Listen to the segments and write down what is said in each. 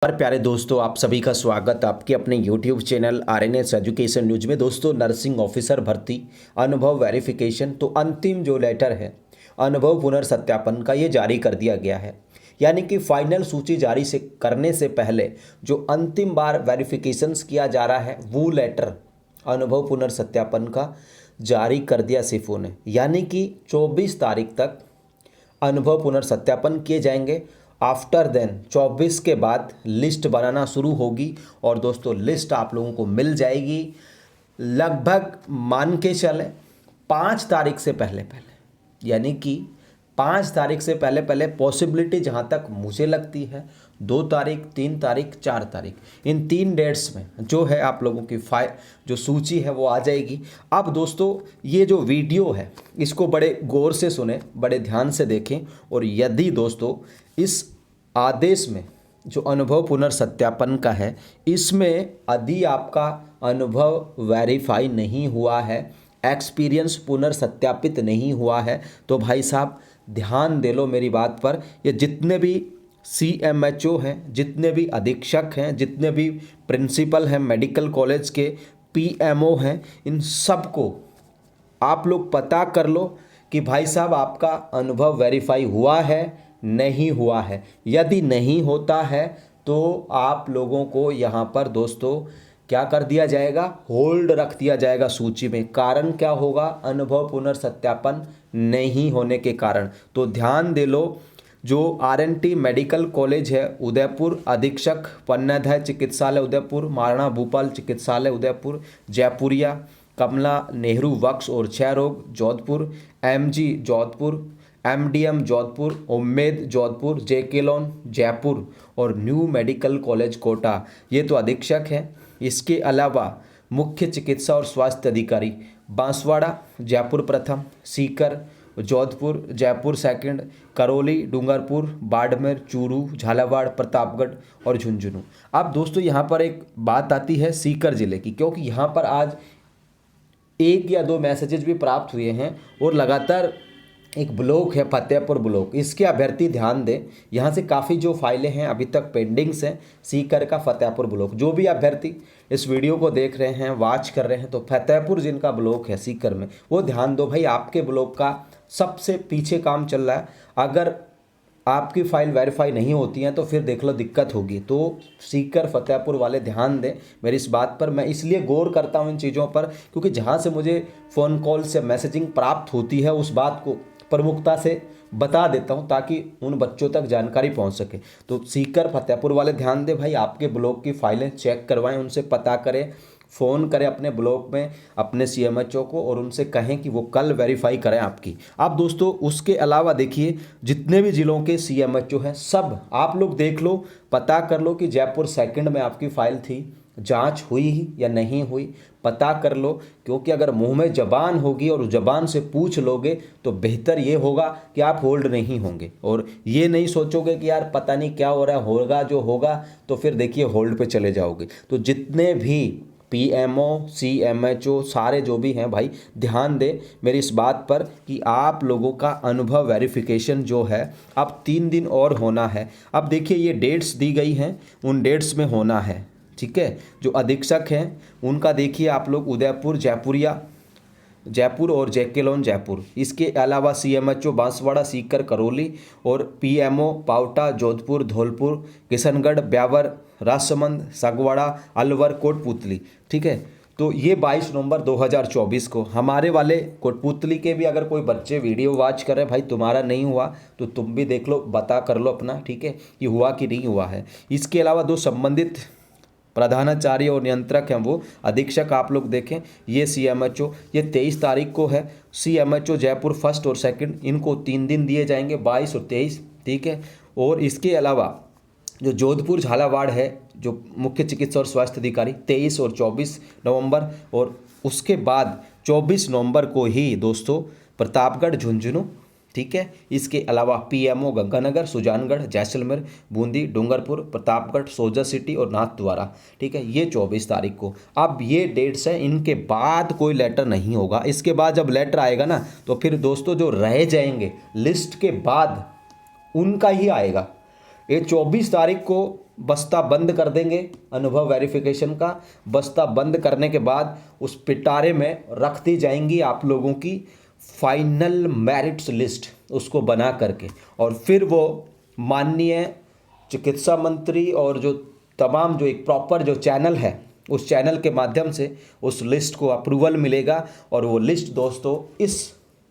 पर प्यारे दोस्तों, आप सभी का स्वागत आपके अपने YouTube channel RNS education news में। दोस्तों, नर्सिंग ऑफिसर भर्ती अनुभव वेरिफिकेशन तो अंतिम जो लेटर है अनुभव पुनर्सत्यापन का ये जारी कर दिया गया है। यानी कि फाइनल सूची जारी से करने से पहले जो अंतिम बार वेरिफिकेशंस किया जा रहा है वो लेटर अनुभव पुनर्सत्यापन का जारी कर दिया सिफो ने। यानी कि 24 तारीख तक अनुभव पुनर्सत्यापन किए जाएंगे। आफ्टर देन 24 के बाद लिस्ट बनाना शुरू होगी और दोस्तों लिस्ट आप लोगों को मिल जाएगी लगभग मान के चले 5 तारीख से पहले पहले। यानी कि 5 तारीख से पहले पहले पॉसिबिलिटी जहाँ तक मुझे लगती है 2 तारीख, 3 तारीख, 4 तारीख, इन 3 डेट्स में जो है आप लोगों की जो सूची है वो आ जाएगी। अब दोस्तों ये जो वीडियो है इसको बड़े गौर से सुने, बड़े ध्यान से देखें। और यदि दोस्तों इस आदेश में जो अनुभव पुनर्सत्यापन का है इसमें यदि आपका अनुभव वेरीफाई नहीं हुआ है, एक्सपीरियंस पुनर्सत्यापित नहीं हुआ है, तो भाई साहब ध्यान दे लो मेरी बात पर। ये जितने भी CMHO हैं, जितने भी अधीक्षक हैं, जितने भी प्रिंसिपल हैं मेडिकल कॉलेज के, PMO हैं, इन सबको आप लोग पता कर लो कि भाई साहब आपका अनुभव वेरीफाई हुआ है नहीं हुआ है। यदि नहीं होता है तो आप लोगों को यहाँ पर दोस्तों क्या कर दिया जाएगा, होल्ड रख दिया जाएगा सूची में। कारण क्या होगा, अनुभव पुनर्सत्यापन नहीं होने के कारण। तो ध्यान दे लो, जो RNT मेडिकल कॉलेज है उदयपुर, अधीक्षक पन्नाधाय चिकित्सालय उदयपुर, महाराणा भूपाल चिकित्सालय उदयपुर, जयपुरिया कमला नेहरू वक्स और क्षय रोग Jodhpur, MG Jodhpur, MDM Jodhpur, Ummed Jodhpur, JK lawn Jaipur और न्यू मेडिकल कॉलेज कोटा, ये तो अधीक्षक है। इसके अलावा मुख्य चिकित्सा और स्वास्थ्य अधिकारी बांसवाड़ा जयपुर प्रथम, सीकर जोधपुर जयपुर सेकंड, करौली डूंगरपुर बाड़मेर चूरू झालावाड़ प्रतापगढ़ और झुंझुनू। अब दोस्तों यहाँ पर एक बात आती है सीकर जिले की, क्योंकि यहाँ पर आज 1 या 2 मैसेजेस भी प्राप्त हुए हैं और लगातार एक ब्लॉक है फतेहपुर ब्लॉक, इसके अभ्यर्थी ध्यान दें। यहाँ से काफ़ी जो फाइलें हैं अभी तक पेंडिंग्स हैं सीकर का फतेहपुर ब्लॉक। जो भी अभ्यर्थी इस वीडियो को देख रहे हैं, वॉच कर रहे हैं, तो फतेहपुर जिनका ब्लॉक है सीकर में वो ध्यान दो भाई, आपके ब्लॉक का सबसे पीछे काम चल रहा है। अगर आपकी फ़ाइल वेरीफाई नहीं होती हैं तो फिर देख लो दिक्कत होगी। तो सीकर फतेहपुर वाले ध्यान दें मेरी इस बात पर। मैं इसलिए गौर करता हूं इन चीज़ों पर क्योंकि जहां से मुझे फ़ोन कॉल से मैसेजिंग प्राप्त होती है उस बात को प्रमुखता से बता देता हूं ताकि उन बच्चों तक जानकारी पहुंच सके। तो सीकर फतेहपुर वाले ध्यान दें भाई, आपके ब्लॉक की फाइलें चेक करवाएं, उनसे पता करें, फ़ोन करें अपने ब्लॉक में अपने CMHO को और उनसे कहें कि वो कल वेरीफाई करें आपकी। अब दोस्तों उसके अलावा देखिए जितने भी ज़िलों के CMHO हैं सब आप लोग देख लो, पता कर लो कि जयपुर सेकंड में आपकी फ़ाइल थी, जांच हुई या नहीं हुई, पता कर लो। क्योंकि अगर मुंह में ज़बान होगी और ज़बान से पूछ लोगे तो बेहतर ये होगा कि आप होल्ड नहीं होंगे और ये नहीं सोचोगे कि यार पता नहीं क्या हो रहा है, होगा जो होगा, तो फिर देखिए होल्ड पे चले जाओगे। तो जितने भी PMO CMHO सारे जो भी हैं भाई ध्यान दें मेरी इस बात पर कि आप लोगों का अनुभव वेरिफिकेशन जो है अब 3 दिन और होना है। अब देखिए ये डेट्स दी गई हैं, उन डेट्स में होना है, ठीक है। जो अधीक्षक हैं उनका देखिए आप लोग उदयपुर जयपुरिया जयपुर और JK लॉन जयपुर। इसके अलावा CMHO बांसवाड़ा सीकर करौली और PMO पावटा जोधपुर धौलपुर किशनगढ़ ब्यावर राजसमंद सगवाड़ा अलवर कोटपुतली, ठीक है। तो ये 22 नवंबर 2024 को हमारे वाले कोटपुतली के भी अगर कोई बच्चे वीडियो वॉच कर रहे हैं भाई, तुम्हारा नहीं हुआ तो तुम भी देख लो, बता कर लो अपना, ठीक है, कि हुआ कि नहीं हुआ है। इसके अलावा 2 संबंधित प्रधानाचार्य और नियंत्रक हैं वो अधीक्षक आप लोग देखें, ये CMHO ये 23 तारीख को है। CMHO जयपुर फर्स्ट और सेकंड, इनको 3 दिन दिए जाएंगे 22 और 23, ठीक है। और इसके अलावा जो जोधपुर झालावाड़ है जो मुख्य चिकित्सा और स्वास्थ्य अधिकारी 23 और 24 नवंबर, और उसके बाद 24 नवंबर को ही दोस्तों प्रतापगढ़ झुंझुनू, ठीक है। इसके अलावा PMO गंगानगर सुजानगढ़ जैसलमेर बूंदी डूंगरपुर प्रतापगढ़ सोजा सिटी और नाथद्वारा, ठीक है, ये 24 तारीख को। अब ये डेट्स हैं, इनके बाद कोई लेटर नहीं होगा। इसके बाद जब लेटर आएगा ना तो फिर दोस्तों जो रह जाएंगे लिस्ट के बाद उनका ही आएगा, ये 24 तारीख को बस्ता बंद कर देंगे अनुभव वेरिफिकेशन का। बस्ता बंद करने के बाद उस पिटारे में रख दी जाएंगी आप लोगों की फाइनल मेरिट्स लिस्ट, उसको बना करके, और फिर वो माननीय चिकित्सा मंत्री और जो तमाम जो एक प्रॉपर जो चैनल है उस चैनल के माध्यम से उस लिस्ट को अप्रूवल मिलेगा। और वो लिस्ट दोस्तों इस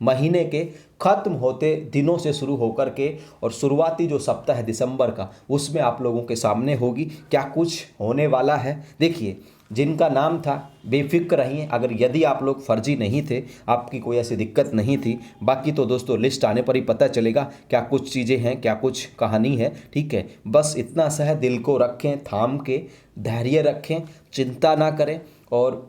महीने के ख़त्म होते दिनों से शुरू होकर के और शुरुआती जो सप्ताह है दिसंबर का, उसमें आप लोगों के सामने होगी। क्या कुछ होने वाला है देखिए, जिनका नाम था बेफिक्र रहिए, अगर यदि आप लोग फर्जी नहीं थे, आपकी कोई ऐसी दिक्कत नहीं थी। बाकी तो दोस्तों लिस्ट आने पर ही पता चलेगा क्या कुछ चीज़ें हैं, क्या कुछ कहानी है, ठीक है। बस इतना सा है, दिल को रखें थाम के, धैर्य रखें, चिंता ना करें और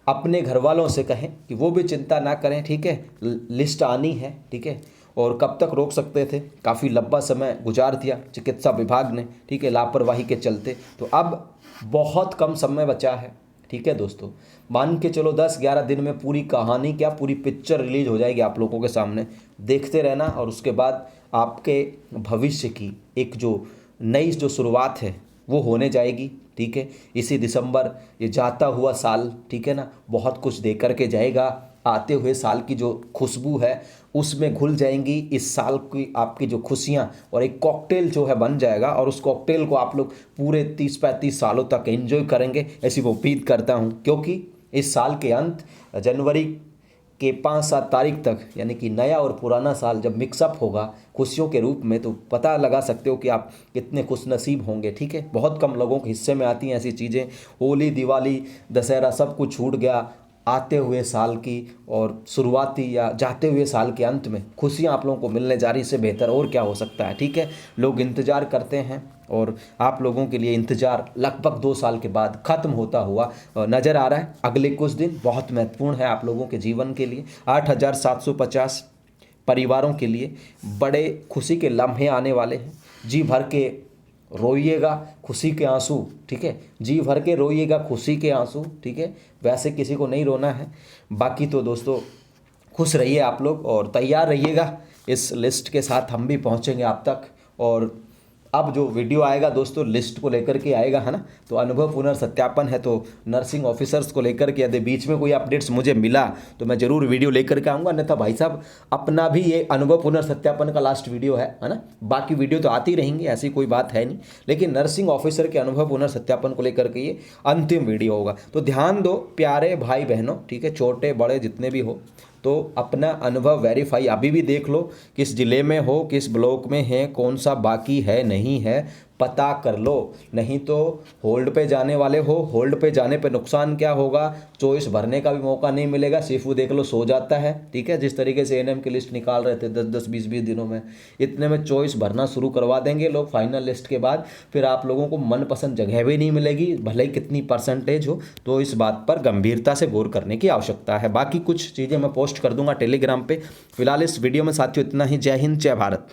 अपने घर वालों से कहें कि वो भी चिंता ना करें, ठीक है। लिस्ट आनी है, ठीक है। और कब तक रोक सकते थे, काफ़ी लंबा समय गुजार दिया चिकित्सा विभाग ने, ठीक है, लापरवाही के चलते। तो अब बहुत कम समय बचा है, ठीक है दोस्तों। मान के चलो 10-11 दिन में पूरी कहानी, क्या पूरी पिक्चर रिलीज हो जाएगी आप लोगों के सामने। देखते रहना और उसके बाद आपके भविष्य की एक जो नई जो शुरुआत है वो होने जाएगी, ठीक है। इसी दिसंबर ये जाता हुआ साल, ठीक है ना, बहुत कुछ दे करके जाएगा। आते हुए साल की जो खुशबू है उसमें घुल जाएंगी इस साल की आपकी जो खुशियाँ, और एक कॉकटेल जो है बन जाएगा और उस कॉकटेल को आप लोग पूरे 30-35 सालों तक एंजॉय करेंगे, ऐसी वो उम्मीद करता हूँ। क्योंकि इस साल के अंत जनवरी के 5-7 तारीख तक, यानी कि नया और पुराना साल जब मिक्सअप होगा खुशियों के रूप में, तो पता लगा सकते हो कि आप कितने खुशनसीब होंगे, ठीक है। बहुत कम लोगों के हिस्से में आती हैं ऐसी चीज़ें। होली, दिवाली, दशहरा सब कुछ छूट गया आते हुए साल की और शुरुआती या जाते हुए साल के अंत में खुशियाँ आप लोगों को मिलने जा रही, इससे बेहतर और क्या हो सकता है, ठीक है। लोग इंतज़ार करते हैं और आप लोगों के लिए इंतज़ार लगभग 2 साल के बाद ख़त्म होता हुआ नज़र आ रहा है। अगले कुछ दिन बहुत महत्वपूर्ण है आप लोगों के जीवन के लिए। 8,750 परिवारों के लिए बड़े खुशी के लम्हे आने वाले हैं। जी भर के रोइएगा खुशी के आंसू, ठीक है। जी भर के रोइएगा खुशी के आंसू, ठीक है। वैसे किसी को नहीं रोना है। बाकी तो दोस्तों खुश रहिए आप लोग और तैयार रहिएगा, इस लिस्ट के साथ हम भी पहुंचेंगे आप तक। और अब जो वीडियो आएगा दोस्तों लिस्ट को लेकर के आएगा, है ना। तो अनुभव पुनर्सत्यापन है, तो नर्सिंग ऑफिसर्स को लेकर के यदि बीच में कोई अपडेट्स मुझे मिला तो मैं ज़रूर वीडियो लेकर के आऊँगा। अन्यथा भाई साहब अपना भी ये अनुभव पुनर्सत्यापन का लास्ट वीडियो है ना। बाकी वीडियो तो आती रहेंगी, ऐसी कोई बात है नहीं, लेकिन नर्सिंग ऑफिसर के अनुभव पुनर्सत्यापन को लेकर के ये अंतिम वीडियो होगा। तो ध्यान दो प्यारे भाई बहनों, ठीक है, छोटे बड़े जितने भी हो, तो अपना अनुभव वेरीफाई अभी भी देख लो, किस ज़िले में हो, किस ब्लॉक में है, कौन सा बाकी है नहीं है, पता कर लो। नहीं तो होल्ड पे जाने वाले हो, होल्ड पे जाने पे नुकसान क्या होगा, चॉइस भरने का भी मौका नहीं मिलेगा। सिर्फ वो देख लो सो जाता है, ठीक है। जिस तरीके से एएनएम की लिस्ट निकाल रहे थे 10-10, 20-20 दिनों में, इतने में चॉइस भरना शुरू करवा देंगे लोग फाइनल लिस्ट के बाद। फिर आप लोगों को मनपसंद जगह भी नहीं मिलेगी, भले ही कितनी परसेंटेज हो। तो इस बात पर गंभीरता से गौर करने की आवश्यकता है। बाकी कुछ चीज़ें मैं पोस्ट कर दूंगा टेलीग्राम पे। फिलहाल इस वीडियो में साथियों इतना ही। जय हिंद, जय भारत।